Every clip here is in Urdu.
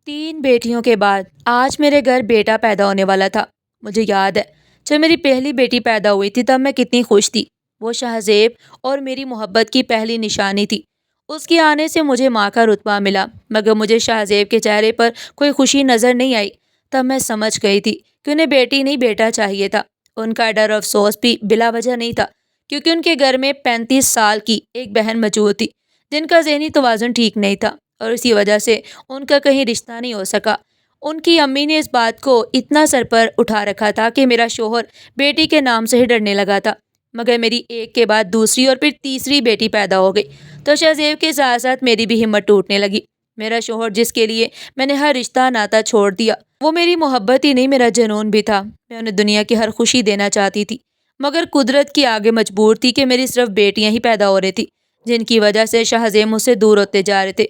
3 بیٹیوں کے بعد آج میرے گھر بیٹا پیدا ہونے والا تھا۔ مجھے یاد ہے جب میری پہلی بیٹی پیدا ہوئی تھی تب میں کتنی خوش تھی۔ وہ شہزیب اور میری محبت کی پہلی نشانی تھی۔ اس کے آنے سے مجھے ماں کا رتبہ ملا، مگر مجھے شہزیب کے چہرے پر کوئی خوشی نظر نہیں آئی۔ تب میں سمجھ گئی تھی کہ انہیں بیٹی نہیں بیٹا چاہیے تھا۔ ان کا ڈر افسوس بھی بلا وجہ نہیں تھا، کیونکہ ان کے گھر میں 35 سال کی ایک بہن موجود تھی جن کا ذہنی توازن ٹھیک نہیں تھا، اور اسی وجہ سے ان کا کہیں رشتہ نہیں ہو سکا۔ ان کی امی نے اس بات کو اتنا سر پر اٹھا رکھا تھا کہ میرا شوہر بیٹی کے نام سے ہی ڈرنے لگا تھا۔ مگر میری ایک کے بعد دوسری اور پھر تیسری بیٹی پیدا ہو گئی تو شہزیب کے ساتھ ساتھ میری بھی ہمت ٹوٹنے لگی۔ میرا شوہر جس کے لیے میں نے ہر رشتہ ناتا چھوڑ دیا، وہ میری محبت ہی نہیں میرا جنون بھی تھا۔ میں انہیں دنیا کی ہر خوشی دینا چاہتی تھی، مگر قدرت کے آگے مجبور تھی کہ میری صرف بیٹیاں ہی پیدا ہو رہی تھی، جن کی وجہ سے شہزیب مجھ سے دور ہوتے جا رہے تھے۔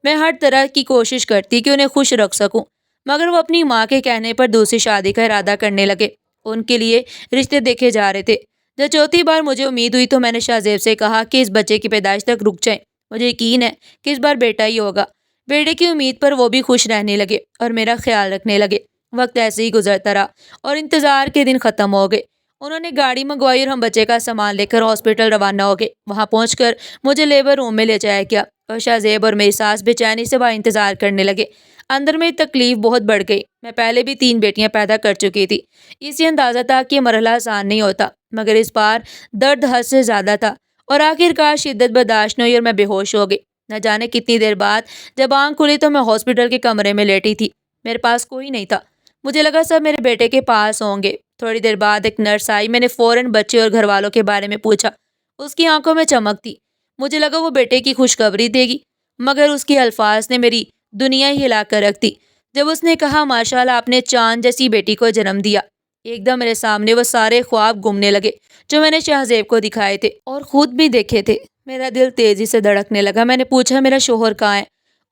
میں ہر طرح کی کوشش کرتی کہ انہیں خوش رکھ سکوں، مگر وہ اپنی ماں کے کہنے پر دوسری شادی کا ارادہ کرنے لگے۔ ان کے لیے رشتے دیکھے جا رہے تھے۔ جب چوتھی بار مجھے امید ہوئی تو میں نے شہزیب سے کہا کہ اس بچے کی پیدائش تک رک جائیں، مجھے یقین ہے کہ اس بار بیٹا ہی ہوگا۔ بیٹے کی امید پر وہ بھی خوش رہنے لگے اور میرا خیال رکھنے لگے۔ وقت ایسے ہی گزرتا رہا اور انتظار کے دن ختم ہو گئے۔ انہوں نے گاڑی منگوائی اور ہم بچے کا سامان لے کر ہاسپٹل روانہ ہو گئے۔ وہاں پہنچ کر مجھے لیبر روم میں لے جایا گیا اور شہزیب اور میری ساس بے چینی سے وہاں انتظار کرنے لگے۔ اندر میں تکلیف بہت بڑھ گئی۔ میں پہلے بھی 3 بیٹیاں پیدا کر چکی تھی، اس سے اندازہ تھا کہ یہ مرحلہ آسان نہیں ہوتا، مگر اس بار درد حد سے زیادہ تھا اور آخر کار شدت برداشت نہیں ہوئی اور میں بے ہوش ہو گئی۔ نہ جانے کتنی دیر بعد جب آنکھ کھلی تو میں ہاسپٹل کے کمرے میں لیٹی تھی۔ میرے پاس کوئی نہیں تھا۔ مجھے لگا سب میرے بیٹے کے پاس ہوں گے۔ تھوڑی دیر بعد ایک نرس آئی۔ میں نے فوراً بچے اور گھر والوں کے بارے میں پوچھا۔ اس کی آنکھوں میں چمک تھی۔ مجھے لگا وہ بیٹے کی خوشخبری دے گی، مگر اس کے الفاظ نے میری دنیا ہی ہلا کر رکھ دی۔ جب اس نے کہا ماشاءاللہ آپ نے چاند جیسی بیٹی کو جنم دیا، ایک دم میرے سامنے وہ سارے خواب گھومنے لگے جو میں نے شہزیب کو دکھائے تھے اور خود بھی دیکھے تھے۔ میرا دل تیزی سے دھڑکنے لگا۔ میں نے پوچھا میرا شوہر کہاں ہے؟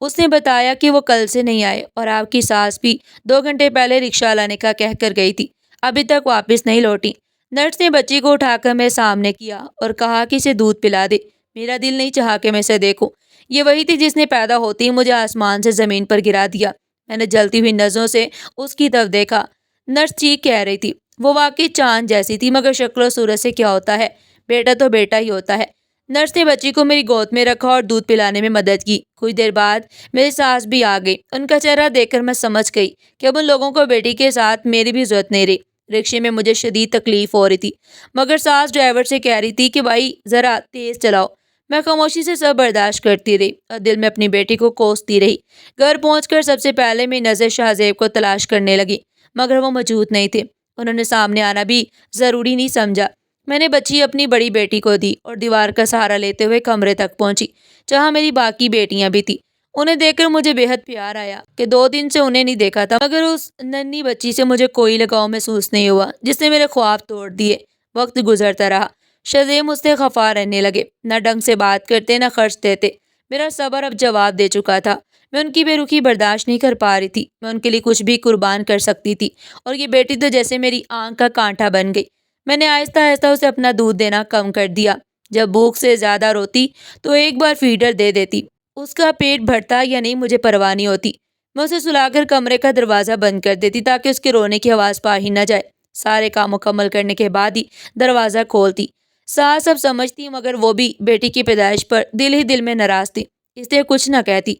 اس نے بتایا کہ وہ کل سے نہیں آئے اور آپ کی ساس بھی 2 گھنٹے پہلے رکشہ لانے کا کہہ کر گئی تھی، ابھی تک واپس نہیں لوٹی۔ نرس نے بچی کو اٹھا کر میرے سامنے کیا اور کہا کہ اسے دودھ پلا دے۔ میرا دل نہیں چاہا کہ میں اسے دیکھوں۔ یہ وہی تھی جس نے پیدا ہوتی ہی مجھے آسمان سے زمین پر گرا دیا۔ میں نے جلتی ہوئی نظروں سے اس کی طرف دیکھا۔ نرس ٹھیک کہہ رہی تھی، وہ واقعی چاند جیسی تھی، مگر شکل و صورت سے کیا ہوتا ہے، بیٹا تو بیٹا ہی ہوتا ہے۔ نرس نے بچی کو میری گود میں رکھا اور دودھ پلانے میں مدد کی۔ کچھ دیر بعد میری ساس بھی آ گئی۔ ان کا چہرہ دیکھ کر میں سمجھ گئی کہ اب ان لوگوں کو بیٹی کے ساتھ میری بھی ضرورت نہیں رہی۔ رکشے میں مجھے شدید تکلیف ہو رہی تھی، مگر ساس ڈرائیور سے کہہ رہی تھی کہ بھائی ذرا تیز چلاؤ۔ میں خاموشی سے سب برداشت کرتی رہی اور دل میں اپنی بیٹی کو کوستی رہی۔ گھر پہنچ کر سب سے پہلے میری نظر شہزیب کو تلاش کرنے لگی، مگر وہ موجود نہیں تھے۔ انہوں نے سامنے آنا بھی ضروری نہیں سمجھا۔ میں نے بچی اپنی بڑی بیٹی کو دی اور دیوار کا سہارا لیتے ہوئے کمرے تک پہنچی جہاں میری باقی بیٹیاں بھی تھیں۔ انہیں دیکھ کر مجھے بے حد پیار آیا کہ 2 دن سے انہیں نہیں دیکھا تھا، مگر اس ننھی بچی سے مجھے کوئی لگاؤ محسوس نہیں ہوا جس نے میرے خواب توڑ دیے۔ وقت گزرتا رہا۔ شہزیب مجھ سے خفا رہنے لگے، نہ ڈھنگ سے بات کرتے نہ خرچ دیتے۔ میرا صبر اب جواب دے چکا تھا۔ میں ان کی بے رخی برداشت نہیں کر پا رہی تھی۔ میں ان کے لیے کچھ بھی قربان کر سکتی تھی، اور یہ بیٹی تو جیسے میری آنکھ کا کانٹا بن گئی۔ میں نے آہستہ آہستہ اسے اپنا دودھ دینا کم کر دیا۔ جب بھوک سے زیادہ روتی تو ایک بار فیڈر دے دیتی۔ اس کا پیٹ بھرتا یا نہیں مجھے پرواہ نہیں ہوتی۔ میں اسے سلا کر کمرے کا دروازہ بند کر دیتی تاکہ اس کے رونے کی آواز پا ہی نہ جائے۔ سارے کام مکمل کرنے کے بعد ہی دروازہ کھولتی۔ ساس سب سمجھتی مگر وہ بھی بیٹی کی پیدائش پر دل ہی دل میں ناراض تھی، اس لیے کچھ نہ کہتی۔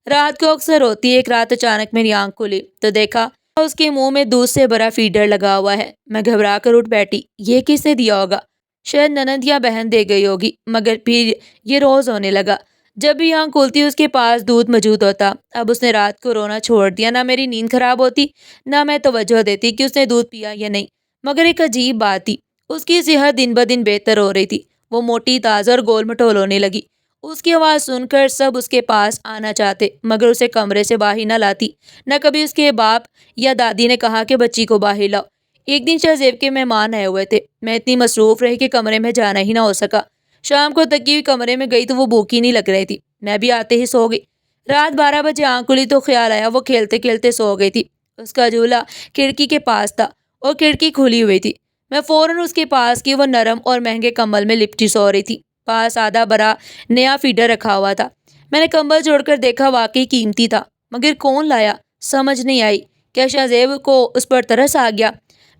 رات کو اکثر روتی۔ ایک رات اچانک میری آنکھ کھلی تو دیکھا اس کے منہ میں دودھ سے بھرا فیڈر لگا ہوا ہے۔ میں گھبرا کر اٹھ بیٹھی۔ یہ کس نے دیا ہوگا؟ شاید ننند یا بہن دے گئی ہوگی، مگر پھر یہ روز ہونے لگا۔ جب بھی آنکھ کھلتی اس کے پاس دودھ موجود ہوتا۔ اب اس نے رات کو رونا چھوڑ دیا۔ نہ میری نیند خراب ہوتی، نہ میں توجہ دیتی کہ اس نے دودھ پیا یا نہیں۔ مگر ایک عجیب بات تھی، اس کی صحت دن بدن بہتر ہو رہی تھی۔ وہ موٹی تازہ اور گول مٹول ہونے لگی۔ اس کی آواز سن کر سب اس کے پاس آنا چاہتے، مگر اسے کمرے سے باہر نہ لاتی۔ نہ کبھی اس کے باپ یا دادی نے کہا کہ بچی کو باہر لاؤ۔ ایک دن شہزیب کے مہمان آئے ہوئے تھے۔ میں اتنی مصروف رہی کہ کمرے میں جانا ہی نہ ہو سکا۔ شام کو تکی ہوئی کمرے میں گئی تو وہ بھوکی نہیں لگ رہی تھی۔ میں بھی آتے ہی سو گئی۔ رات 12 بجے آنکھ کھلی تو خیال آیا وہ کھیلتے کھیلتے سو گئی تھی۔ اس کا جھولا کھڑکی کے پاس تھا اور کھڑکی کھلی ہوئی تھی۔ میں فوراً اس کے پاس کی وہ نرم اور مہنگے کمبل میں لپٹی سو رہی تھی۔ پاس آدھا بھرا نیا فیڈر رکھا ہوا تھا۔ میں نے کمبل جوڑ کر دیکھا، واقعی قیمتی تھا، مگر کون لایا؟ سمجھ نہیں آئی، کیا شہزیب کو اس پر ترس آ گیا؟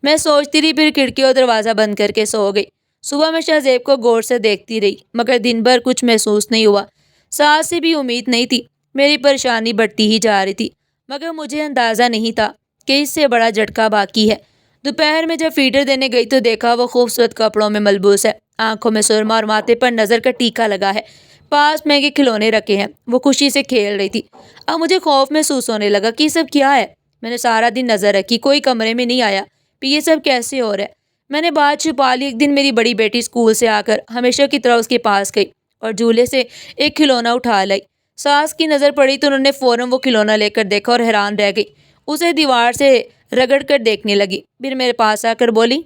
میں سوچتی رہی، پھر کھڑکی اور دروازہ بند کر کے سو گئی۔ صبح میں شہزیب کو غور سے دیکھتی رہی، مگر دن بھر کچھ محسوس نہیں ہوا۔ ساس سے بھی امید نہیں تھی۔ میری پریشانی بڑھتی ہی جا رہی تھی، مگر مجھے اندازہ نہیں تھا کہ اس سے بڑا جھٹکا باقی ہے۔ دوپہر میں جب فیڈر دینے گئی تو دیکھا وہ خوبصورت کپڑوں میں ملبوس ہے، آنکھوں میں سرما اور ماتھے پر نظر کا ٹیکا لگا ہے، پاس مہنگے کھلونے رکھے ہیں، وہ خوشی سے کھیل رہی تھی۔ اب مجھے خوف محسوس ہونے لگا کہ یہ سب کیا ہے۔ میں نے سارا دن نظر رکھی، کوئی کمرے میں نہیں آیا، پھر یہ سب کیسے ہو رہا ہے؟ میں نے بات چھپا لی۔ ایک دن میری بڑی بیٹی اسکول سے آ کر ہمیشہ کی طرح اس کے پاس گئی اور جھولے سے ایک کھلونا اٹھا لائی۔ ساس کی نظر پڑی تو انہوں نے فوراً وہ کھلونا لے کر دیکھا اور حیران رہ گئی، اسے دیوار سے رگڑ کر دیکھنے لگی، پھر میرے پاس آ کر بولی،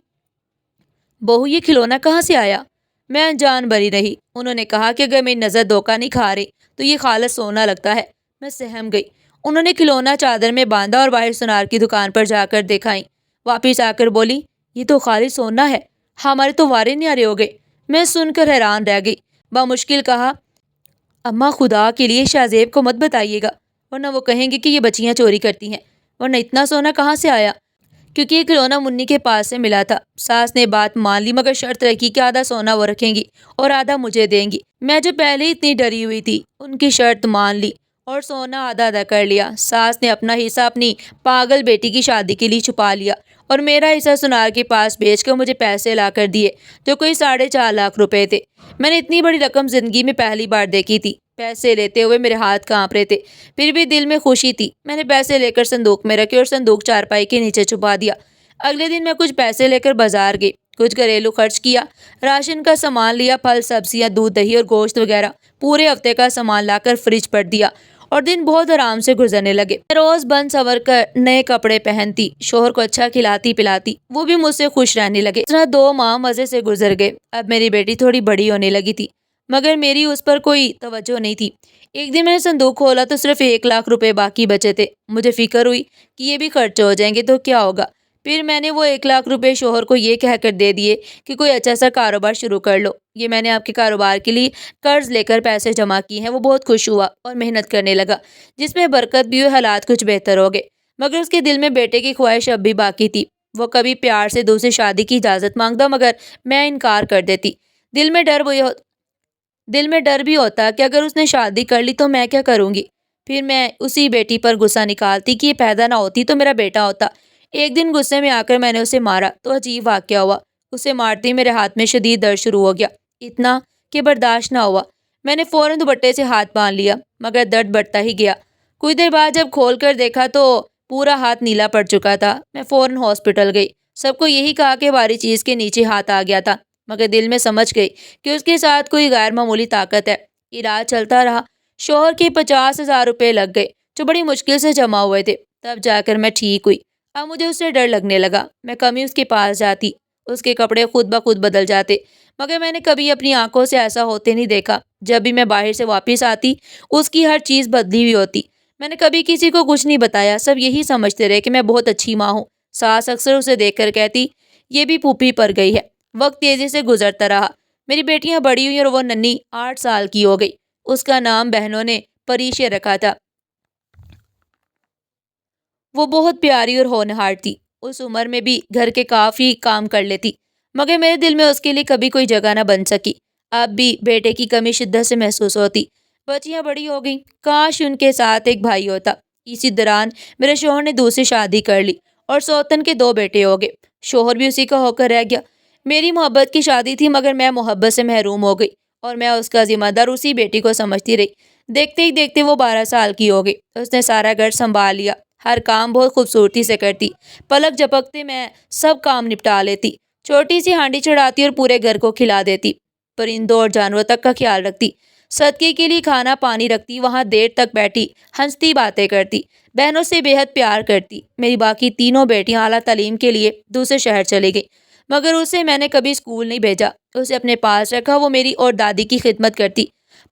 بہو یہ کھلونا کہاں سے آیا؟ میں انجان بری رہی۔ انہوں نے کہا کہ اگر میری نظر دھوکہ نہیں کھا رہی تو یہ خالص سونا لگتا ہے۔ میں سہم گئی۔ انہوں نے کھلونا چادر میں باندھا اور باہر سونار کی دکان پر جا کر دکھائی۔ واپس آ کر بولی، یہ تو خالص سونا ہے، ہمارے تو وارے نیارے ہو گئے۔ میں سن کر حیران رہ گئی، بامشکل کہا، اماں خدا کے لیے شہزیب کو مت بتائیے گا، ورنہ وہ کہیں گے کہ یہ بچیاں چوری کرتی ہیں، ورنہ اتنا سونا کہاں سے آیا؟ کیونکہ یہ کھلونا منی کے پاس سے ملا تھا۔ ساس نے بات مان لی، مگر شرط رکھی کہ آدھا سونا وہ رکھیں گی اور آدھا مجھے دیں گی۔ میں جو پہلے ہی اتنی ڈری ہوئی تھی، ان کی شرط مان لی اور سونا آدھا ادا کر لیا۔ ساس نے اپنا حصہ اپنی پاگل بیٹی کی شادی کے لیے چھپا لیا اور میرا حصہ سونار کے پاس بیچ کر مجھے پیسے لا کر دیے، جو کوئی 4.5 لاکھ روپے تھے۔ میں نے اتنی بڑی رقم زندگی میں پہلی بار دیکھی تھی۔ پیسے لیتے ہوئے میرے ہاتھ کانپ رہے تھے، پھر بھی دل میں خوشی تھی۔ میں نے پیسے لے کر صندوق میں رکھے اور صندوق چارپائی کے نیچے چھپا دیا۔ اگلے دن میں کچھ پیسے لے کر بازار گئی، کچھ گھریلو خرچ کیا، راشن کا سامان لیا، پھل سبزیاں، دودھ دہی اور گوشت وغیرہ، پورے ہفتے کا سامان لا کر فریج پر دیا اور دن بہت آرام سے گزرنے لگے۔ میں روز بن سنور کر نئے کپڑے پہنتی، شوہر کو اچھا کھلاتی پلاتی، وہ بھی مجھ سے خوش رہنے لگے۔ اس طرح 2 ماہ مزے سے گزر گئے۔ اب میری بیٹی تھوڑی بڑی ہونے لگی تھی، مگر میری اس پر کوئی توجہ نہیں تھی۔ ایک دن میں نے صندوق کھولا تو صرف 1 لاکھ روپے باقی بچے تھے۔ مجھے فکر ہوئی کہ یہ بھی خرچ ہو جائیں گے تو کیا ہوگا۔ پھر میں نے وہ 1 لاکھ روپے شوہر کو یہ کہہ کر دے دیے کہ کوئی اچھا سا کاروبار شروع کر لو، یہ میں نے آپ کے کاروبار کے لیے قرض لے کر پیسے جمع کی ہیں۔ وہ بہت خوش ہوا اور محنت کرنے لگا، جس میں برکت بھی ہوئی، حالات کچھ بہتر ہو گئے، مگر اس کے دل میں بیٹے کی خواہش اب بھی باقی تھی۔ وہ کبھی پیار سے دوسری شادی کی اجازت مانگتا، مگر میں انکار کر دیتی۔ دل میں ڈر بھی ہوتا کہ اگر اس نے شادی کر لی تو میں کیا کروں گی۔ پھر میں اسی بیٹی پر غصہ نکالتی کہ یہ پیدا نہ ہوتی تو میرا بیٹا ہوتا۔ ایک دن غصے میں آ کر میں نے اسے مارا تو عجیب واقعہ ہوا۔ اسے مارتے ہی میرے ہاتھ میں شدید درد شروع ہو گیا، اتنا کہ برداشت نہ ہوا۔ میں نے فوراً دوپٹے سے ہاتھ باندھ لیا، مگر درد بڑھتا ہی گیا۔ کچھ دیر بعد جب کھول کر دیکھا تو پورا ہاتھ نیلا پڑ چکا تھا۔ میں فوراً ہاسپٹل گئی، سب کو یہی کہا کہ بھاری چیز کے نیچے ہاتھ آ گیا تھا، مگر دل میں سمجھ گئی کہ اس کے ساتھ کوئی غیر معمولی طاقت ہے۔ علاج چلتا رہا، شوہر کے 50,000 روپے لگ گئے، جو بڑی مشکل سے جمع ہوئے تھے، تب جا کر میں ٹھیک ہوئی۔ اب مجھے اس سے ڈر لگنے لگا، میں کمی اس کے پاس جاتی، اس کے کپڑے خود بخود بدل جاتے، مگر میں نے کبھی اپنی آنکھوں سے ایسا ہوتے نہیں دیکھا۔ جب بھی میں باہر سے واپس آتی، اس کی ہر چیز بدلی ہوئی ہوتی۔ میں نے کبھی کسی کو کچھ نہیں بتایا، سب یہی سمجھتے رہے کہ میں بہت اچھی ماں ہوں۔ ساس اکثر اسے دیکھ کر کہتی، یہ بھی پھوپھی پر گئی ہے۔ وقت تیزی سے گزرتا رہا، میری بیٹیاں بڑی ہوئی اور وہ ننھی 8 سال کی ہو گئی۔ اس کا نام بہنوں نے پریشے رکھا تھا۔ وہ بہت پیاری اور ہونہار تھی، اس عمر میں بھی گھر کے کافی کام کر لیتی، مگر میرے دل میں اس کے لیے کبھی کوئی جگہ نہ بن سکی۔ اب بھی بیٹے کی کمی شدت سے محسوس ہوتی۔ بچیاں بڑی ہو گئیں، کاش ان کے ساتھ ایک بھائی ہوتا۔ اسی دوران میرے شوہر نے دوسری شادی کر لی اور سوتن کے 2 بیٹے ہو گئے۔ شوہر بھی اسی کا ہو کر رہ گیا۔ میری محبت کی شادی تھی، مگر میں محبت سے محروم ہو گئی اور میں اس کا ذمہ دار اسی بیٹی کو سمجھتی رہی۔ دیکھتے ہی دیکھتے وہ 12 سال کی ہو گئی۔ اس نے سارا گھر سنبھال لیا، ہر کام بہت خوبصورتی سے کرتی، پلک جھپکتے میں سب کام نپٹا لیتی، چھوٹی سی ہانڈی چڑھاتی اور پورے گھر کو کھلا دیتی، پرندوں اور جانوروں تک کا خیال رکھتی، صدقے کے لیے کھانا پانی رکھتی، وہاں دیر تک بیٹھی ہنستی باتیں کرتی، بہنوں سے بے حد پیار کرتی۔ میری باقی تینوں بیٹیاں اعلیٰ تعلیم کے لیے دوسرے شہر چلی گئی، مگر اسے میں نے کبھی اسکول نہیں بھیجا، اسے اپنے پاس رکھا۔ وہ میری اور دادی کی خدمت کرتی،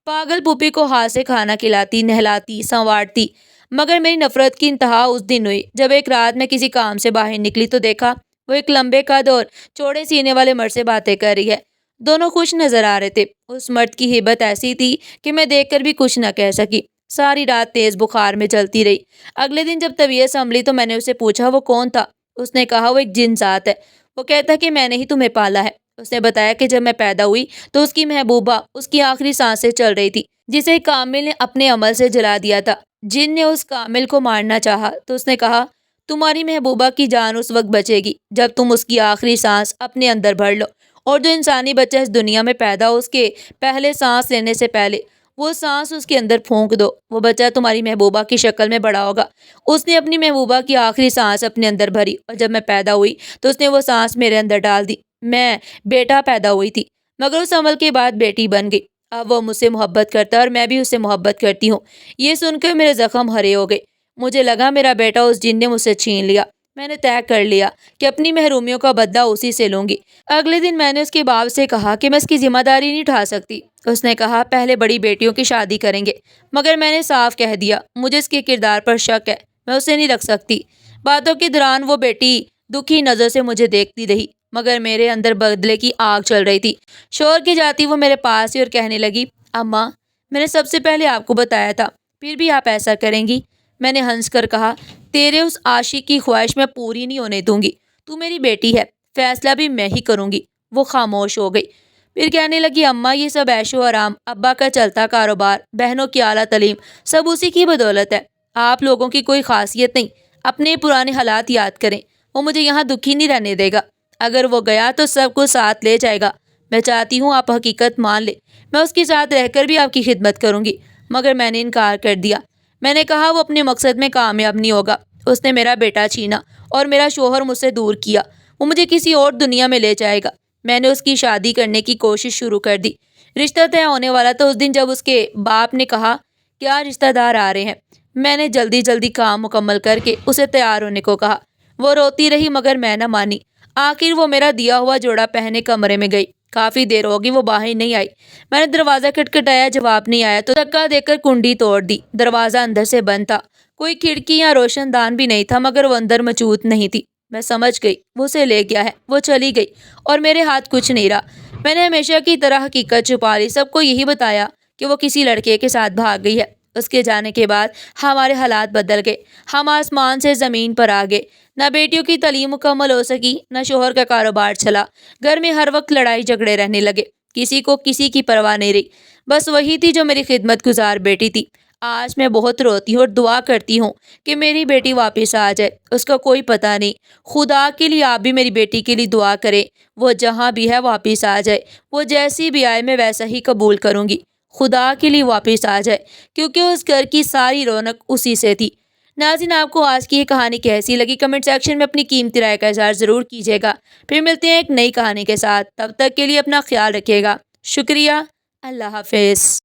پاگل پھوپھی کو ہاتھ سے کھانا کھلاتی، نہلاتی، سنوارتی، مگر میری نفرت کی انتہا اس دن ہوئی جب ایک رات میں کسی کام سے باہر نکلی تو دیکھا وہ ایک لمبے قد اور چوڑے سینے والے مرد سے باتیں کر رہی ہے۔ دونوں خوش نظر آ رہے تھے۔ اس مرد کی ہیبت ایسی تھی کہ میں دیکھ کر بھی کچھ نہ کہہ سکی۔ ساری رات تیز بخار میں چلتی رہی۔ اگلے دن جب طبیعت سنبھلی تو میں نے اسے پوچھا وہ کون تھا؟ اس نے کہا وہ ایک جن ذات ہے، وہ کہتا کہ میں نے ہی تمہیں پالا ہے۔ اس نے بتایا کہ جب میں پیدا ہوئی تو اس کی محبوبہ اس کی آخری سانسیں چل رہی تھی، جسے کامل نے اپنے عمل سے جلا دیا تھا۔ جن نے اس کامل کو مارنا چاہا تو اس نے کہا تمہاری محبوبہ کی جان اس وقت بچے گی جب تم اس کی آخری سانس اپنے اندر بھر لو، اور جو انسانی بچہ اس دنیا میں پیدا ہو اس کے پہلے سانس لینے سے پہلے وہ سانس اس کے اندر پھونک دو، وہ بچہ تمہاری محبوبہ کی شکل میں بڑا ہوگا۔ اس نے اپنی محبوبہ کی آخری سانس اپنے اندر بھری اور جب میں پیدا ہوئی تو اس نے وہ سانس میرے اندر ڈال دی۔ میں بیٹا پیدا ہوئی تھی، مگر اس عمل کے بعد بیٹی بن گئی۔ اب وہ مجھ سے محبت کرتا ہے اور میں بھی اس سے محبت کرتی ہوں۔ یہ سن کر میرے زخم ہرے ہو گئے۔ مجھے لگا میرا بیٹا اس جن نے مجھ سے چھین لیا۔ میں نے طے کر لیا کہ اپنی محرومیوں کا بدلہ اسی سے لوں گی۔ اگلے دن میں نے اس کے باپ سے کہا کہ میں اس کی ذمہ داری نہیں اٹھا سکتی۔ اس نے کہا پہلے بڑی بیٹیوں کی شادی کریں گے، مگر میں نے صاف کہہ دیا مجھے اس کے کردار پر شک ہے، میں اسے نہیں رکھ سکتی۔ باتوں کے دوران وہ بیٹی دکھی نظر سے مجھے دیکھتی رہی، مگر میرے اندر بدلے کی آگ چل رہی تھی۔ شوہر کی جاتی وہ میرے پاس ہی اور کہنے لگی اماں میں نے سب سے پہلے آپ کو بتایا تھا، پھر بھی آپ ایسا کریں گی؟ میں نے ہنس کر کہا تیرے اس عاشق کی خواہش میں پوری نہیں ہونے دوں گی، تو میری بیٹی ہے، فیصلہ بھی میں ہی کروں گی۔ وہ خاموش ہو گئی، پھر کہنے لگی اماں یہ سب عیش و آرام، ابا کا چلتا کاروبار، بہنوں کی اعلیٰ تعلیم، سب اسی کی بدولت ہے، آپ لوگوں کی کوئی خاصیت نہیں۔ اپنے پرانے حالات یاد کریں، وہ مجھے یہاں دکھی نہیں رہنے دے گا، اگر وہ گیا تو سب کو ساتھ لے جائے گا۔ میں چاہتی ہوں آپ حقیقت مان لیں، میں اس کے ساتھ رہ کر بھی آپ کی خدمت کروں گی، مگر میں نے انکار کر دیا۔ میں نے کہا وہ اپنے مقصد میں کامیاب نہیں ہوگا، اس نے میرا بیٹا چھینا اور میرا شوہر مجھ سے دور کیا، وہ مجھے کسی اور دنیا میں لے جائے گا۔ میں نے اس کی شادی کرنے کی کوشش شروع کر دی۔ رشتہ طے ہونے والا تھا اس دن جب اس کے باپ نے کہا کیا رشتہ دار آ رہے ہیں۔ میں نے جلدی جلدی کام مکمل کر کے اسے تیار ہونے کو کہا۔ وہ روتی رہی مگر میں نہ مانی۔ آخر وہ میرا دیا ہوا جوڑا پہنے کمرے میں گئی۔ کافی دیر ہوگی وہ باہر نہیں آئی۔ میں نے دروازہ کھٹکھٹایا، جواب نہیں آیا تو دھکا دے کر کنڈی توڑ دی۔ دروازہ اندر سے بند تھا، کوئی کھڑکی یا روشن دان بھی نہیں تھا، مگر وہ اندر موجود نہیں تھی۔ میں سمجھ گئی وہ اسے لے گیا ہے، وہ چلی گئی اور میرے ہاتھ کچھ نہیں رہا۔ میں نے ہمیشہ کی طرح حقیقت چھپا لی، سب کو یہی بتایا کہ وہ کسی لڑکے کے ساتھ بھاگ گئی ہے۔ اس کے جانے کے بعد ہمارے حالات بدل گئے، ہم آسمان سے زمین پر آ گئے۔ نہ بیٹیوں کی تعلیم مکمل ہو سکی، نہ شوہر کا کاروبار چلا، گھر میں ہر وقت لڑائی جھگڑے رہنے لگے، کسی کو کسی کی پرواہ نہیں رہی، بس وہی تھی جو میری خدمت گزار بیٹی تھی۔ آج میں بہت روتی ہوں اور دعا کرتی ہوں کہ میری بیٹی واپس آ جائے، اس کا کوئی پتہ نہیں۔ خدا کے لیے آپ بھی میری بیٹی کے لیے دعا کریں، وہ جہاں بھی ہے واپس آ جائے، وہ جیسی بھی آئے میں ویسا ہی قبول کروں گی۔ خدا کے لیے واپس آ جائے، کیونکہ اس گھر کی ساری رونق اسی سے تھی۔ ناظرین آپ کو آج کی یہ کہانی کیسی لگی کمنٹ سیکشن میں اپنی قیمتی رائے کا اظہار ضرور کیجیے گا۔ پھر ملتے ہیں ایک نئی کہانی کے ساتھ، تب تک کے لیے اپنا خیال رکھیے گا۔ شکریہ، اللہ حافظ۔